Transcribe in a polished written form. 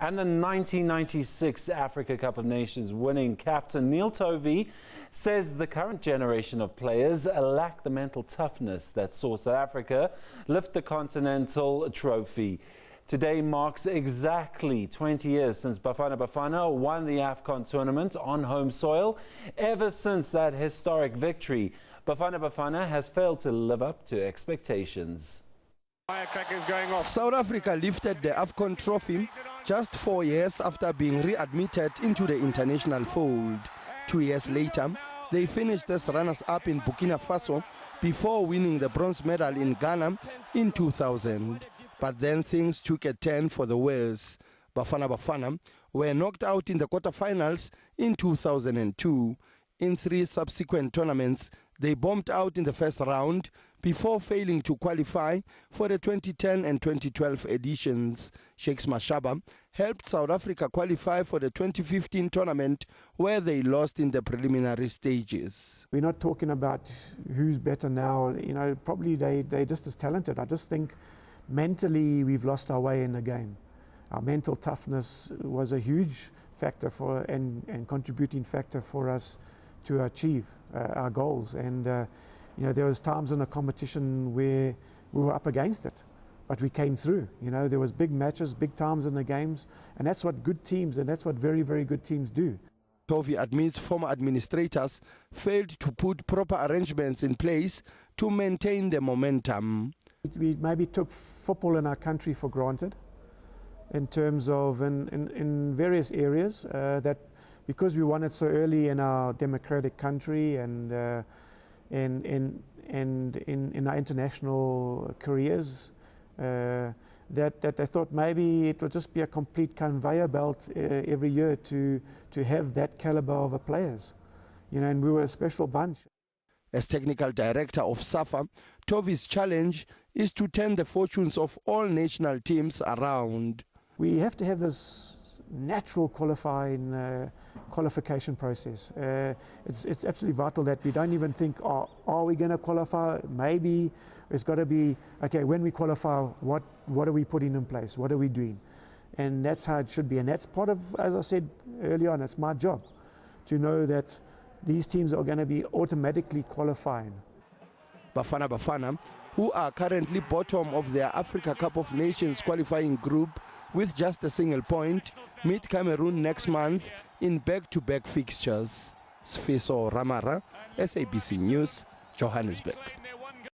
And the 1996 Africa Cup of Nations winning captain Neil Tovey says the current generation of players lack the mental toughness that saw South Africa lift the continental trophy. Today marks exactly 20 years since Bafana Bafana won the AFCON tournament on home soil. Ever since that historic victory, Bafana Bafana has failed to live up to expectations. South Africa lifted the AFCON trophy just 4 years after being readmitted into the international fold. 2 years later, they finished as runners-up in Burkina Faso before winning the bronze medal in Ghana in 2000. But then things took a turn for the worse. Bafana Bafana were knocked out in the quarterfinals in 2002. In 3 subsequent tournaments, they bombed out in the first round before failing to qualify for the 2010 and 2012 editions. Shakes Mashaba helped South Africa qualify for the 2015 tournament, where they lost in the preliminary stages. We're not talking about who's better now. You know, probably they're just as talented. I just think mentally we've lost our way in the game. Our mental toughness was a huge factor for and contributing factor for us to achieve our goals. And you know, there was times in the competition where we were up against it, but we came through. You know, there was big matches, big times in the games, and that's what good teams, and that's what very, very good teams do. Tovey admits former administrators failed to put proper arrangements in place to maintain the momentum. We maybe took football in our country for granted in terms of in various areas, that because we won it so early in our democratic country and in our international careers, that they thought maybe it would just be a complete conveyor belt every year to have that caliber of players, you know, and we were a special bunch. As technical director of SAFA, Tovey's challenge is to turn the fortunes of all national teams around. We have to have this natural qualification process. It's absolutely vital that we don't even think, oh, are we going to qualify? Maybe it's got to be, okay, when we qualify, what are we putting in place? What are we doing? And that's how it should be. And that's part of, as I said earlier on, it's my job to know that these teams are going to be automatically qualifying. Bafana Bafana, who are currently bottom of their Africa Cup of Nations qualifying group with just a single point, meet Cameroon next month in back-to-back fixtures. Sfiso Ramara, SABC News, Johannesburg.